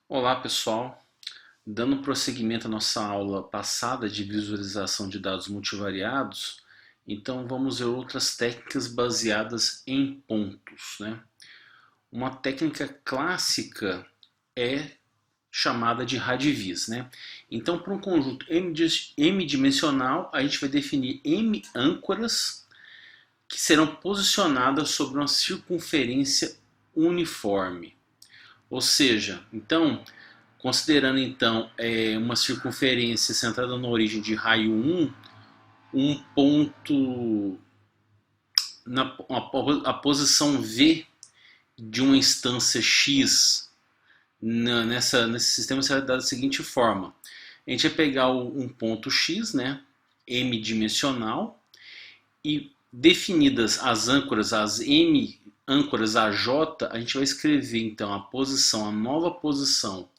Olá pessoal, dando prosseguimento à nossa aula passada de visualização de dados multivariados, então vamos ver outras técnicas baseadas em pontos, né? Uma técnica clássica é chamada de radivis, né? Então, para um conjunto m-dimensional, a gente vai definir m âncoras que serão posicionadas sobre uma circunferência uniforme. Ou seja, então, considerando então uma circunferência centrada na origem de raio um ponto na a posição V de uma instância X nesse sistema será dada da seguinte forma. A gente vai pegar um ponto X, né, M dimensional, e definidas as âncoras, as M âncoras AJ, a gente vai escrever então a nova posição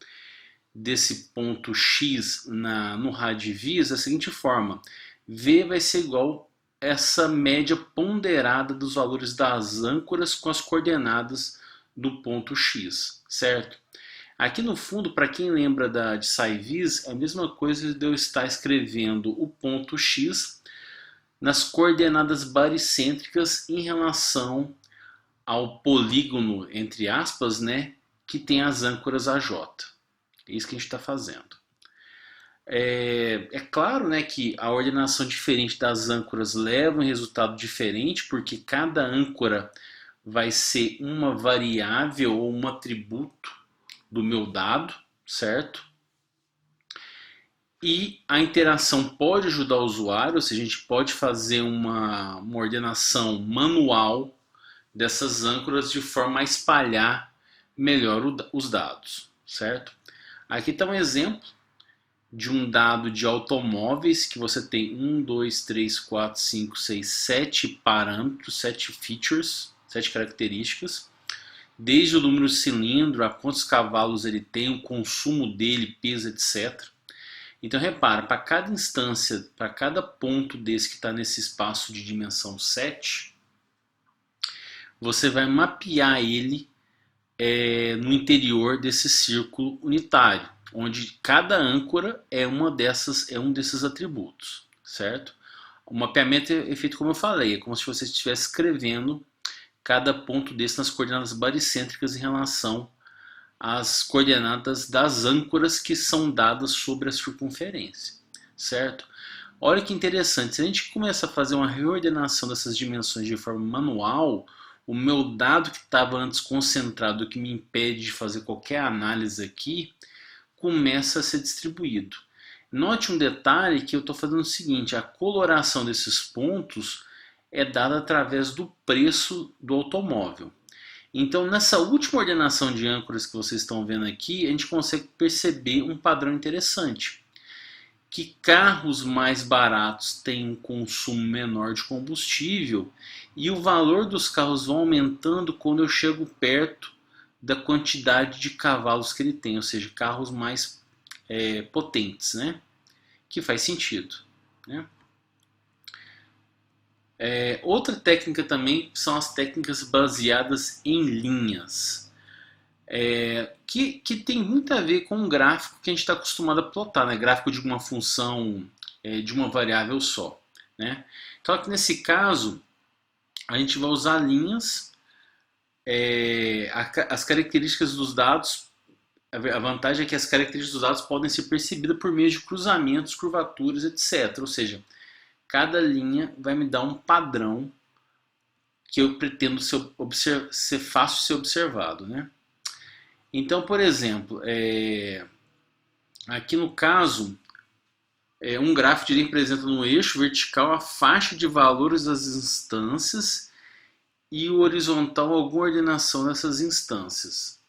desse ponto X no radivis da seguinte forma: V vai ser igual a essa média ponderada dos valores das âncoras com as coordenadas do ponto X, certo? Aqui no fundo, para quem lembra de SciVis, é a mesma coisa de eu estar escrevendo o ponto X nas coordenadas baricêntricas em relação ao polígono, entre aspas, né, que tem as âncoras AJ. É isso que a gente está fazendo. É claro, né, que a ordenação diferente das âncoras leva um resultado diferente, porque cada âncora vai ser uma variável ou um atributo do meu dado, certo? E a interação pode ajudar o usuário, ou seja, a gente pode fazer uma ordenação manual dessas âncoras de forma a espalhar melhor os dados, certo? Aqui está um exemplo de um dado de automóveis que você tem 7 parâmetros, 7 features, 7 características, desde o número de cilindro, a quantos cavalos ele tem, o consumo dele, peso, etc. Então repara, para cada instância, para cada ponto desse que está nesse espaço de dimensão 7, você vai mapear ele no interior desse círculo unitário, onde cada âncora é um desses atributos, certo? O mapeamento é feito como eu falei, é como se você estivesse escrevendo cada ponto desse nas coordenadas baricêntricas em relação às coordenadas das âncoras que são dadas sobre a circunferência, certo? Olha que interessante, se a gente começa a fazer uma reordenação dessas dimensões de forma manual, o meu dado que estava antes concentrado, que me impede de fazer qualquer análise aqui, começa a ser distribuído. Note um detalhe que eu estou fazendo o seguinte: a coloração desses pontos é dada através do preço do automóvel. Então, nessa última ordenação de âncoras que vocês estão vendo aqui, a gente consegue perceber um padrão interessante. Que carros mais baratos têm um consumo menor de combustível e o valor dos carros vão aumentando quando eu chego perto da quantidade de cavalos que ele tem, ou seja, carros mais potentes, né? Que faz sentido, né? Outra técnica também são as técnicas baseadas em linhas, que tem muito a ver com um gráfico que a gente está acostumado a plotar, né? Gráfico de uma função de uma variável só, né? Então aqui nesse caso a gente vai usar linhas, as características dos dados. A vantagem é que as características dos dados podem ser percebidas por meio de cruzamentos, curvaturas, etc. Ou seja, cada linha vai me dar um padrão que eu pretendo ser fácil de ser observado, né? Então, por exemplo, aqui no caso, um gráfico representa no eixo vertical a faixa de valores das instâncias e o horizontal alguma ordenação dessas instâncias.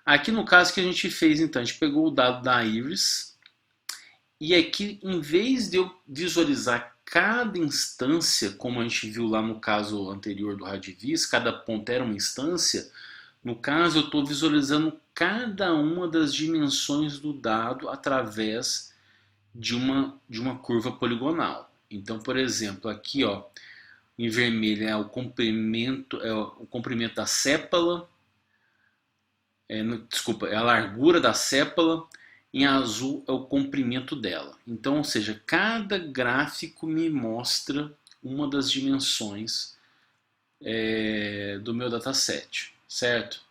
Aqui no caso que a gente fez, então, a gente pegou o dado da Iris e aqui, em vez de eu visualizar cada instância, como a gente viu lá no caso anterior do Radivis, cada ponto era uma instância, no caso eu estou visualizando cada uma das dimensões do dado através de uma curva poligonal. Então, por exemplo, aqui ó, em vermelho é o comprimento da sépala, desculpa, é a largura da sépala, em azul é o comprimento dela. Então, ou seja, cada gráfico me mostra uma das dimensões do meu dataset, certo?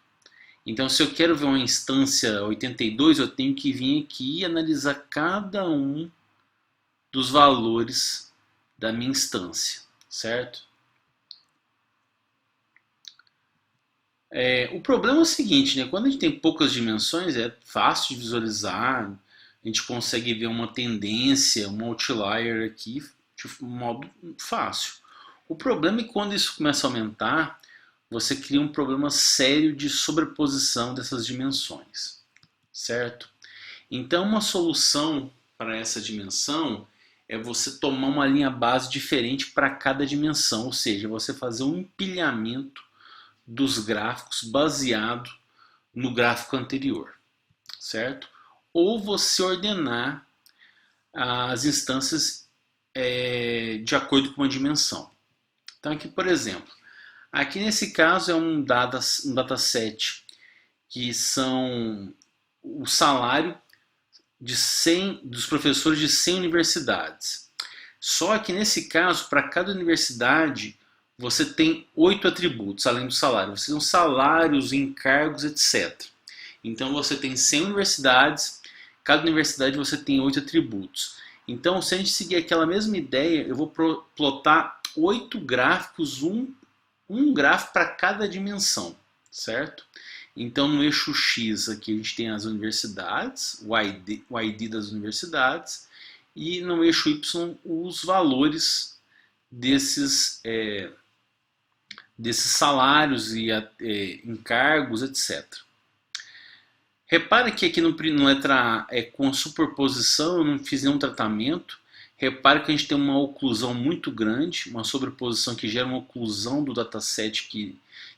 Então, se eu quero ver uma instância 82, eu tenho que vir aqui e analisar cada um dos valores da minha instância, certo? O problema é o seguinte, né? Quando a gente tem poucas dimensões, é fácil de visualizar, a gente consegue ver uma tendência, um outlier aqui de modo fácil. O problema é que quando isso começa a aumentar, você cria um problema sério de sobreposição dessas dimensões, certo? Então, uma solução para essa dimensão é você tomar uma linha base diferente para cada dimensão, ou seja, você fazer um empilhamento dos gráficos baseado no gráfico anterior, certo? Ou você ordenar as instâncias de acordo com uma dimensão. Então aqui, por exemplo, aqui nesse caso é um dataset que são o salário de 100, dos professores de 100 universidades. Só que nesse caso, para cada universidade, você tem 8 atributos, além do salário. Você tem os salários, encargos, etc. Então você tem 100 universidades, cada universidade você tem 8 atributos. Então, se a gente seguir aquela mesma ideia, eu vou plotar 8 gráficos, um gráfico para cada dimensão, certo? Então, no eixo X aqui a gente tem as universidades, o ID das universidades, e no eixo Y os valores desses salários e encargos, etc. Repare que aqui no letra A com a superposição eu não fiz nenhum tratamento. Repare que a gente tem uma oclusão muito grande, uma sobreposição que gera uma oclusão do dataset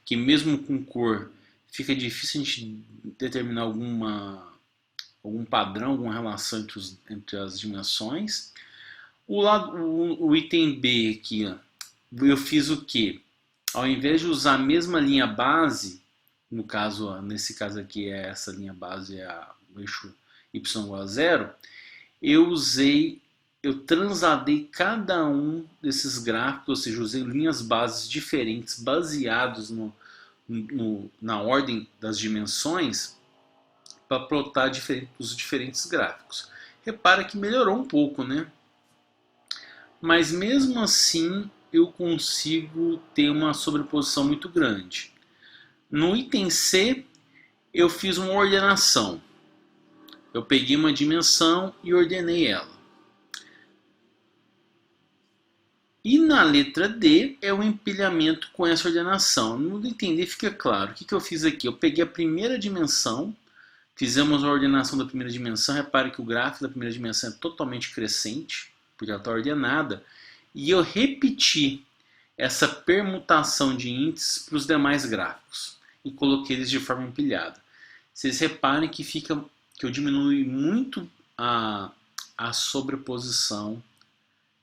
que mesmo com cor fica difícil a gente determinar algum padrão, alguma relação entre as dimensões. O item B aqui, ó, eu fiz o que? Ao invés de usar a mesma linha base, nesse caso aqui essa linha base é o eixo y igual a 0, eu transladei cada um desses gráficos, ou seja, usei linhas bases diferentes, baseados na ordem das dimensões, para plotar os diferentes gráficos. Repara que melhorou um pouco, né? Mas mesmo assim eu consigo ter uma sobreposição muito grande. No item C, eu fiz uma ordenação. Eu peguei uma dimensão e ordenei ela. E na letra D é o empilhamento com essa ordenação. No item D fica claro. O que eu fiz aqui? Eu peguei a primeira dimensão, fizemos a ordenação da primeira dimensão. Repare que o gráfico da primeira dimensão é totalmente crescente, porque ela está ordenada. E eu repeti essa permutação de índices para os demais gráficos e coloquei eles de forma empilhada. Vocês reparem que eu diminui muito a sobreposição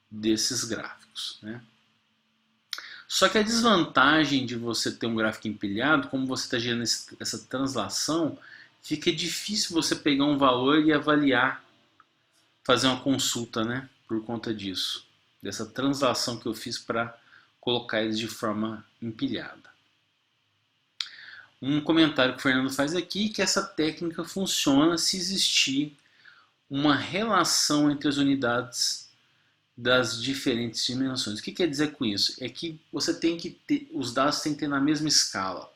desses gráficos, né? Só que a desvantagem de você ter um gráfico empilhado, como você está gerando essa translação, fica difícil você pegar um valor e avaliar, fazer uma consulta, né? Por conta disso, dessa translação que eu fiz para colocar eles de forma empilhada. Um comentário que o Fernando faz aqui é que essa técnica funciona se existir uma relação entre as unidades das diferentes dimensões. O que quer dizer com isso? É que você tem que ter, os dados têm que ter na mesma escala.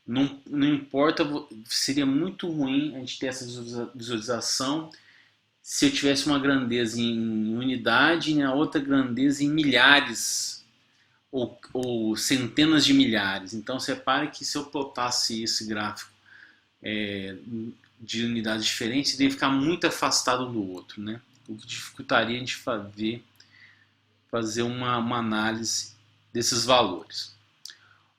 Não importa, seria muito ruim a gente ter essa visualização se eu tivesse uma grandeza em unidade e na outra grandeza em milhares ou centenas de milhares. Então, repare que se eu plotasse esse gráfico de unidades diferentes, ele ia ficar muito afastado um do outro, né? O que dificultaria a gente fazer uma análise desses valores.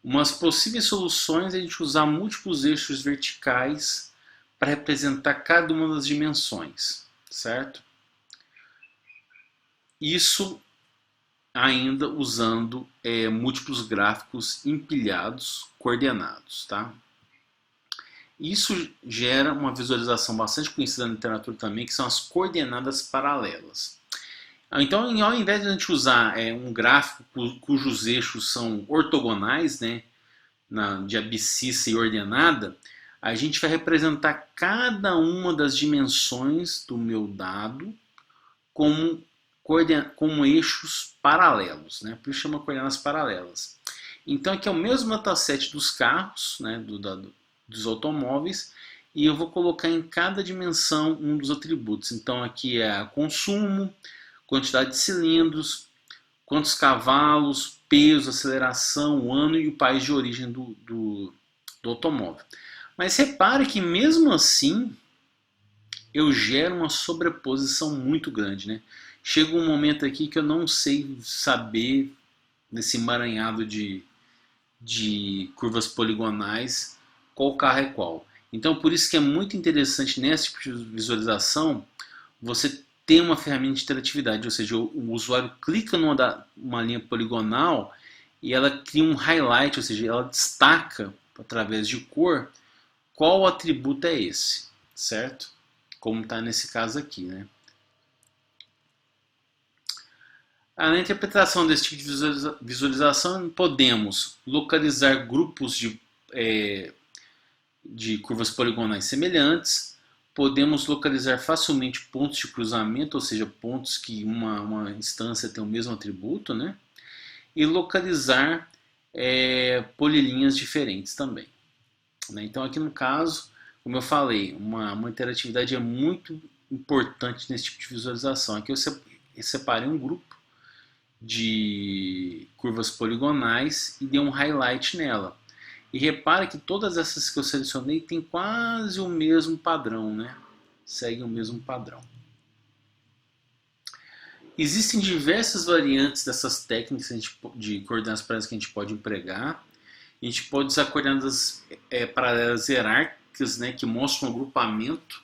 Umas possíveis soluções é a gente usar múltiplos eixos verticais para representar cada uma das dimensões, certo? Isso ainda usando múltiplos gráficos empilhados, coordenados, tá? Isso gera uma visualização bastante conhecida na literatura também, que são as coordenadas paralelas. Então, ao invés de a gente usar um gráfico cujos eixos são ortogonais, né, de abscissa e ordenada, a gente vai representar cada uma das dimensões do meu dado como eixos paralelos, né? Por isso chama coordenadas paralelas. Então aqui é o mesmo dataset dos carros, né, dos automóveis, e eu vou colocar em cada dimensão um dos atributos. Então aqui é consumo, quantidade de cilindros, quantos cavalos, peso, aceleração, o ano e o país de origem do automóvel. Mas repare que mesmo assim eu gero uma sobreposição muito grande, né? Chega um momento aqui que eu não sei saber nesse emaranhado de curvas poligonais qual carro é qual. Então por isso que é muito interessante nessa tipo de visualização você ter uma ferramenta de interatividade, ou seja, o usuário clica numa linha poligonal e ela cria um highlight, ou seja, ela destaca através de cor qual atributo é esse, certo? Como está nesse caso aqui, né? Na interpretação desse tipo de visualização, podemos localizar grupos de curvas poligonais semelhantes, podemos localizar facilmente pontos de cruzamento, ou seja, pontos que uma instância tem o mesmo atributo, né? E localizar polilinhas diferentes também. Né? Então aqui no caso, como eu falei, uma interatividade é muito importante nesse tipo de visualização. Aqui eu separei um grupo de curvas poligonais e dei um highlight nela. E repara que todas essas que eu selecionei têm quase o mesmo padrão, né? Seguem o mesmo padrão. Existem diversas variantes dessas técnicas de coordenadas paralelas que a gente pode empregar. A gente pode usar coordenadas paralelas hierárquicas, né, que mostram um agrupamento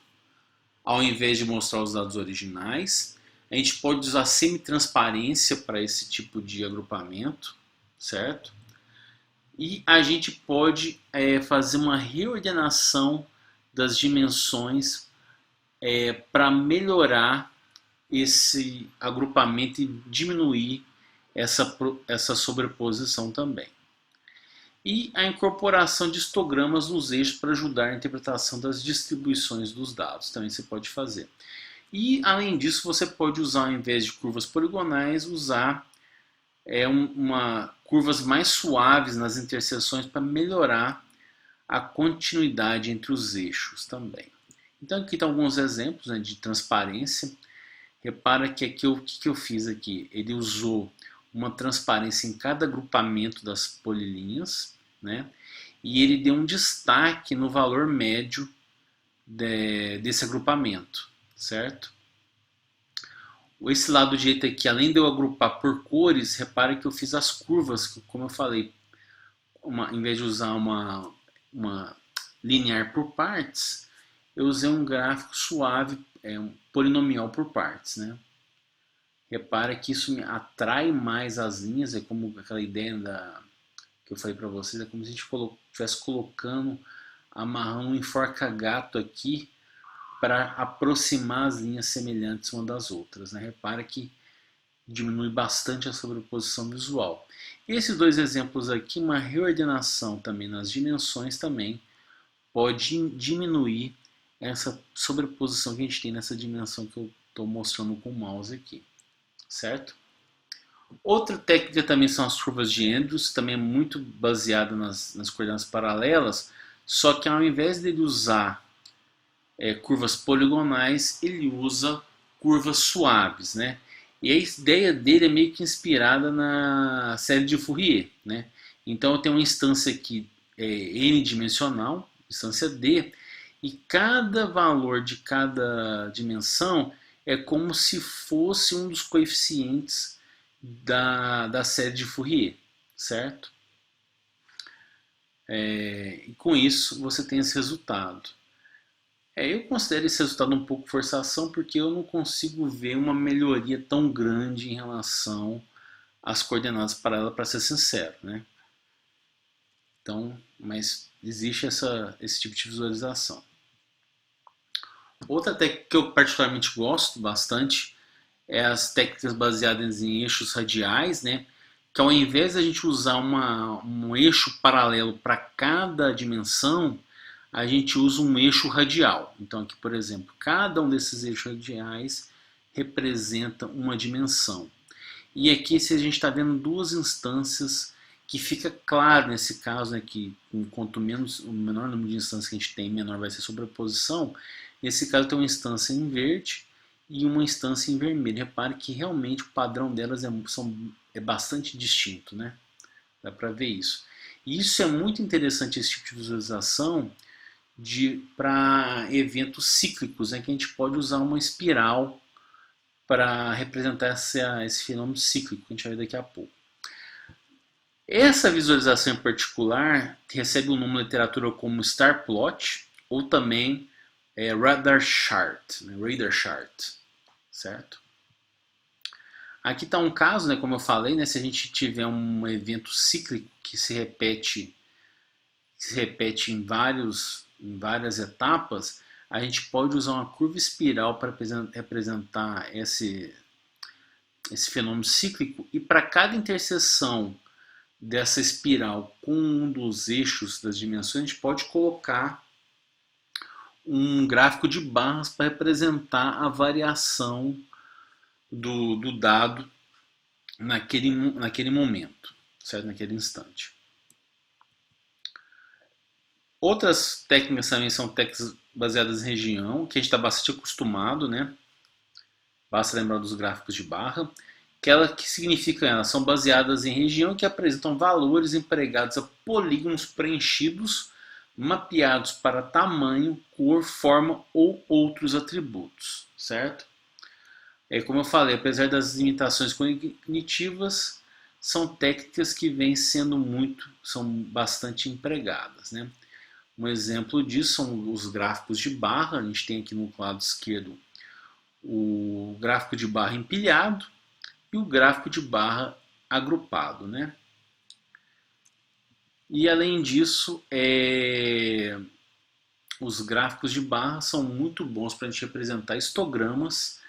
ao invés de mostrar os dados originais. A gente pode usar semitransparência para esse tipo de agrupamento, certo? E a gente pode fazer uma reordenação das dimensões para melhorar esse agrupamento e diminuir essa sobreposição também. E a incorporação de histogramas nos eixos para ajudar a interpretação das distribuições dos dados, também você pode fazer. E além disso, você pode usar, ao invés de curvas poligonais, usar curvas mais suaves nas interseções para melhorar a continuidade entre os eixos também. Então aqui estão alguns exemplos, né, de transparência. Repara que aqui o que eu fiz aqui? Ele usou uma transparência em cada agrupamento das polilinhas, né? E ele deu um destaque no valor médio desse agrupamento, certo? Esse lado direito aqui, além de eu agrupar por cores, repare que eu fiz as curvas, como eu falei, em vez de usar uma linear por partes, eu usei um gráfico suave, um polinomial por partes, né? Repara que isso me atrai mais as linhas, é como aquela ideia que eu falei para vocês, é como se a gente estivesse colocando, amarrando um enforca-gato aqui para aproximar as linhas semelhantes uma das outras, né? Repara que diminui bastante a sobreposição visual. Esses dois exemplos aqui, uma reordenação também nas dimensões também pode diminuir essa sobreposição que a gente tem nessa dimensão que eu estou mostrando com o mouse aqui, certo? Outra técnica também são as curvas de Andrews, também é muito baseada nas coordenadas paralelas, só que ao invés dele usar curvas poligonais, ele usa curvas suaves, né? E a ideia dele é meio que inspirada na série de Fourier, né? Então eu tenho uma instância aqui n-dimensional, instância D, e cada valor de cada dimensão é como se fosse um dos coeficientes da série de Fourier, certo? E com isso você tem esse resultado. Eu considero esse resultado um pouco forçação porque eu não consigo ver uma melhoria tão grande em relação às coordenadas paralelas, para ser sincero, né? Então, mas existe esse tipo de visualização. Outra técnica que eu particularmente gosto bastante é as técnicas baseadas em eixos radiais, né? Que ao invés de a gente usar um eixo paralelo para cada dimensão, a gente usa um eixo radial. Então aqui, por exemplo, cada um desses eixos radiais representa uma dimensão. E aqui se a gente está vendo duas instâncias que fica claro nesse caso, né, que quanto menos, o menor número de instâncias que a gente tem, menor vai ser a sobreposição. Nesse caso tem uma instância em verde e uma instância em vermelho. Repare que realmente o padrão delas é bastante distinto, né? Dá para ver isso. E isso é muito interessante, esse tipo de visualização para eventos cíclicos, né, que a gente pode usar uma espiral para representar esse fenômeno cíclico, que a gente vai ver daqui a pouco. Essa visualização em particular recebe o nome na literatura como Star Plot, ou também Radar Chart, né, Radar Chart, certo? Aqui está um caso, né, como eu falei, né, se a gente tiver um evento cíclico que se repete em várias etapas, a gente pode usar uma curva espiral para representar esse fenômeno cíclico, e para cada interseção dessa espiral com um dos eixos das dimensões, a gente pode colocar um gráfico de barras para representar a variação do dado naquele momento, certo? Naquele instante. Outras técnicas também são técnicas baseadas em região, que a gente está bastante acostumado, né? Basta lembrar dos gráficos de barra. Que significa elas são baseadas em região, que apresentam valores empregados a polígonos preenchidos, mapeados para tamanho, cor, forma ou outros atributos, certo? Como eu falei, apesar das limitações cognitivas, são técnicas que são bastante empregadas, né? Um exemplo disso são os gráficos de barra. A gente tem aqui no lado esquerdo o gráfico de barra empilhado e o gráfico de barra agrupado, né? E além disso, os gráficos de barra são muito bons para a gente representar histogramas,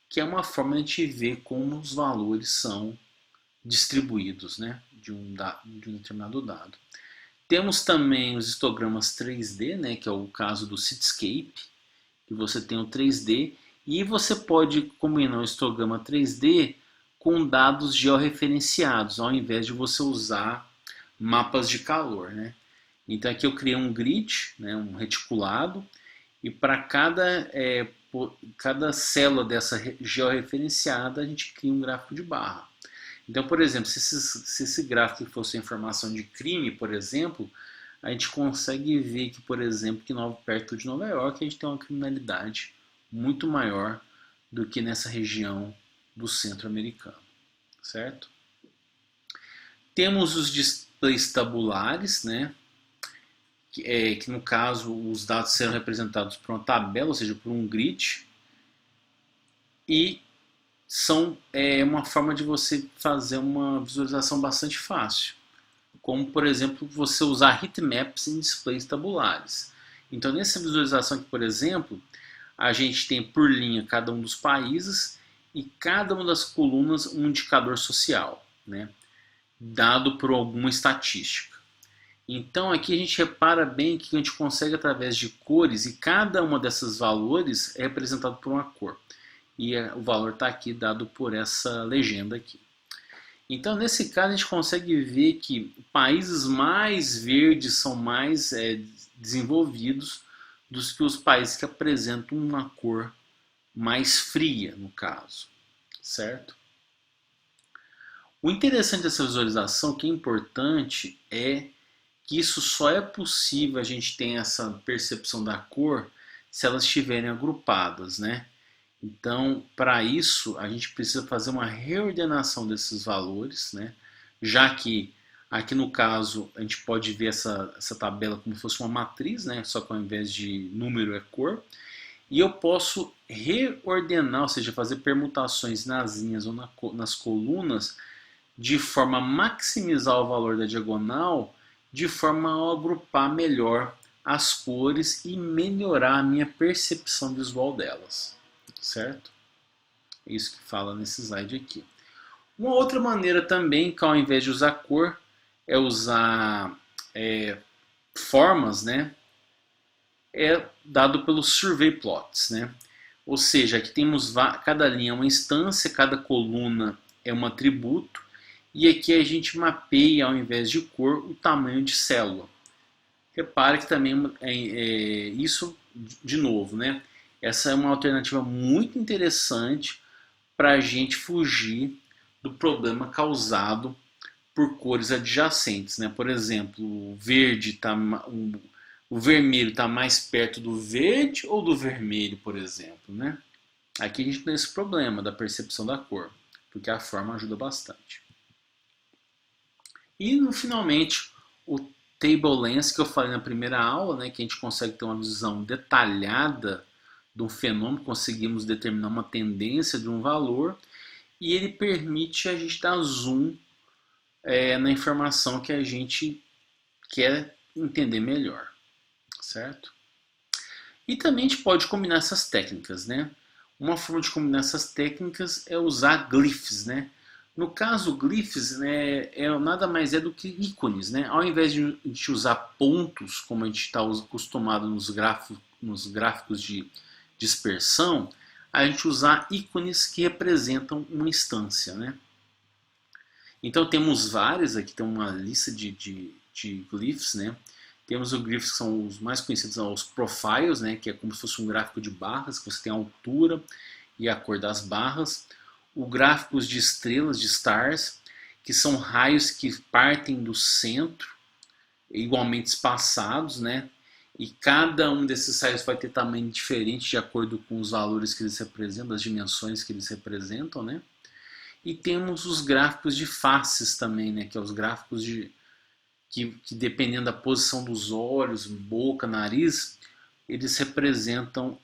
que é uma forma de a gente ver como os valores são distribuídos, né, de um determinado dado. Temos também os histogramas 3D, né, que é o caso do Cityscape, que você tem o 3D, e você pode combinar o histograma 3D com dados georreferenciados, ao invés de você usar mapas de calor, né? Então aqui eu criei um grid, né, um reticulado, e para cada célula dessa georreferenciada a gente cria um gráfico de barra. Então, por exemplo, se esse gráfico fosse informação de crime, por exemplo, a gente consegue ver que, por exemplo, perto de Nova York a gente tem uma criminalidade muito maior do que nessa região do centro americano, certo? Temos os displays tabulares, né? Que no caso os dados serão representados por uma tabela, ou seja, por um grid, e são uma forma de você fazer uma visualização bastante fácil, como por exemplo você usar heatmaps em displays tabulares. Então nessa visualização aqui, por exemplo, a gente tem por linha cada um dos países e cada uma das colunas um indicador social, né, dado por alguma estatística. Então aqui a gente repara bem que a gente consegue através de cores, e cada uma desses valores é representado por uma cor. E o valor está aqui dado por essa legenda aqui. Então nesse caso a gente consegue ver que países mais verdes são mais desenvolvidos do que os países que apresentam uma cor mais fria, no caso, certo? O interessante dessa visualização, que é importante, é que isso só é possível a gente ter essa percepção da cor se elas estiverem agrupadas, né? Então, para isso, a gente precisa fazer uma reordenação desses valores, né? Já que aqui no caso a gente pode ver essa tabela como se fosse uma matriz, né? Só que ao invés de número é cor. E eu posso reordenar, ou seja, fazer permutações nas linhas ou nas colunas, de forma a maximizar o valor da diagonal de forma a agrupar melhor as cores e melhorar a minha percepção visual delas, certo? É isso que fala nesse slide aqui. Uma outra maneira também, que ao invés de usar cor, é usar formas, né? É dado pelos survey plots, né? Ou seja, aqui temos cada linha é uma instância, cada coluna é um atributo, e aqui a gente mapeia, ao invés de cor, o tamanho de célula. Repare que também isso, de novo, né? Essa é uma alternativa muito interessante para a gente fugir do problema causado por cores adjacentes, né? Por exemplo, o vermelho está mais perto do verde ou do vermelho, por exemplo, né? Aqui a gente tem esse problema da percepção da cor, porque a forma ajuda bastante. E, finalmente, o Table Lens, que eu falei na primeira aula, né, que a gente consegue ter uma visão detalhada de um fenômeno, conseguimos determinar uma tendência de um valor, e ele permite a gente dar zoom na informação que a gente quer entender melhor, certo? E também a gente pode combinar essas técnicas, né? Uma forma de combinar essas técnicas é usar glyphs, né? No caso, glyphs, né, nada mais é do que ícones, né? Ao invés de a gente usar pontos, como a gente está acostumado nos gráficos de dispersão, a gente usar ícones que representam uma instância, né? Então temos vários, aqui tem uma lista de glyphs, né? Temos os glyphs que são os mais conhecidos, são os profiles, né? Que é como se fosse um gráfico de barras, que você tem a altura e a cor das barras. Os gráficos de estrelas, de stars, que são raios que partem do centro, igualmente espaçados, né? E cada um desses raios vai ter tamanho diferente de acordo com os valores que eles representam, as dimensões que eles representam, né? E temos os gráficos de faces também, né? Que é os gráficos que dependendo da posição dos olhos, boca, nariz, eles representam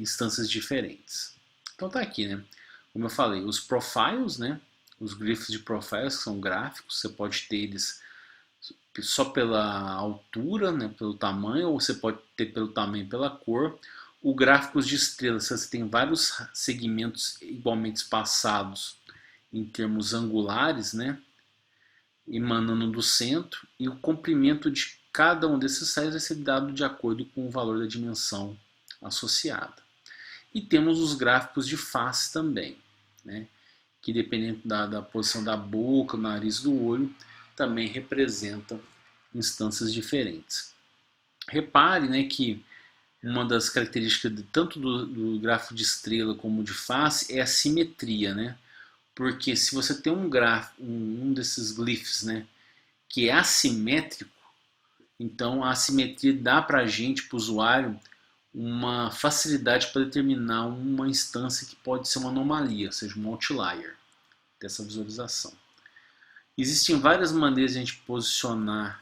instâncias diferentes. Então tá aqui, né? Como eu falei, os profiles, né? Os glyphs de profiles, que são gráficos, você pode ter eles só pela altura, né? Pelo tamanho, ou você pode ter pelo tamanho e pela cor. O gráficos de estrelas, você tem vários segmentos igualmente espaçados em termos angulares, né? Emanando do centro, e o comprimento de cada um desses sais vai ser dado de acordo com o valor da dimensão associada. E temos os gráficos de face também, né? Que dependendo da posição da boca, do nariz, do olho, também representam instâncias diferentes. Repare, né, que uma das características tanto do gráfico de estrela como de face é a simetria, né? Porque se você tem um gráfico, um desses glyphs, né, que é assimétrico, então a assimetria dá para a gente, para o usuário, uma facilidade para determinar uma instância que pode ser uma anomalia, ou seja, um outlier dessa visualização. Existem várias maneiras de a gente posicionar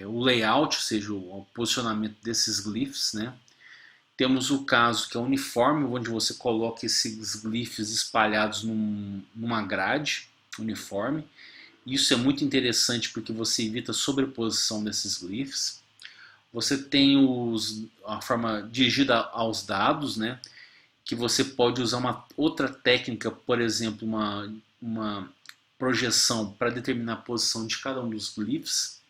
o layout, ou seja, o posicionamento desses glyphs, né? Temos o caso que é uniforme, onde você coloca esses glyphs espalhados numa grade uniforme. Isso é muito interessante porque você evita a sobreposição desses glyphs. Você tem a forma dirigida aos dados, né? Que você pode usar uma outra técnica, por exemplo, uma projeção para determinar a posição de cada um dos glyphs.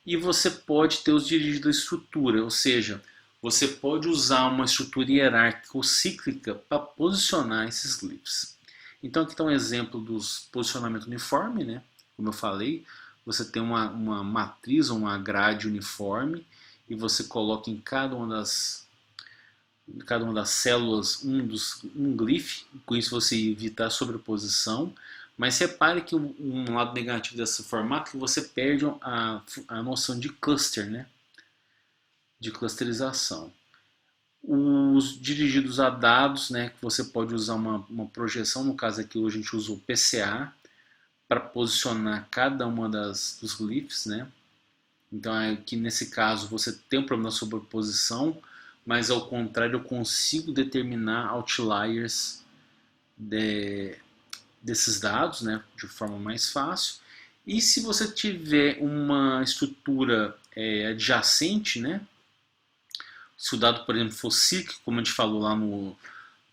E você pode ter os dirigidos à estrutura, ou seja, você pode usar uma estrutura hierárquica ou cíclica para posicionar esses glyphs. Então aqui está um exemplo dos posicionamento uniforme, né? Como eu falei, você tem uma matriz ou uma grade uniforme e você coloca em cada uma das células um glyph, com isso você evita a sobreposição. Mas repare que um lado negativo desse formato é que você perde a noção de cluster, né? De clusterização. Os dirigidos a dados, né, que você pode usar uma projeção, no caso aqui hoje a gente usa o PCA, para posicionar cada uma dos glyphs, né? Então aqui nesse caso você tem um problema de sobreposição, mas ao contrário eu consigo determinar outliers desses dados, né, de forma mais fácil. E se você tiver uma estrutura adjacente, né? Se o dado, por exemplo, for cíclico, como a gente falou lá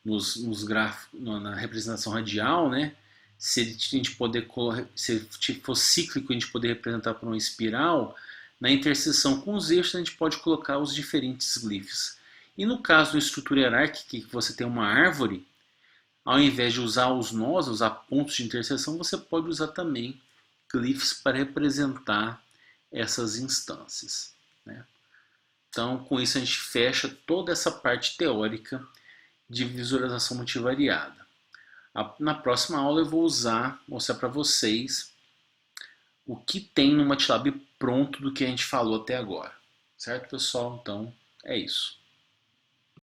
nos gráficos, na representação radial, né? Se a gente poder, se for cíclico, a gente poder representar por uma espiral, na interseção com os eixos a gente pode colocar os diferentes glifos. E no caso da estrutura hierárquica, que você tem uma árvore, ao invés de usar os nós, usar pontos de interseção, você pode usar também glifos para representar essas instâncias, né? Então, com isso a gente fecha toda essa parte teórica de visualização multivariada. Na próxima aula eu vou mostrar para vocês o que tem no MATLAB pronto do que a gente falou até agora. Certo, pessoal? Então, é isso.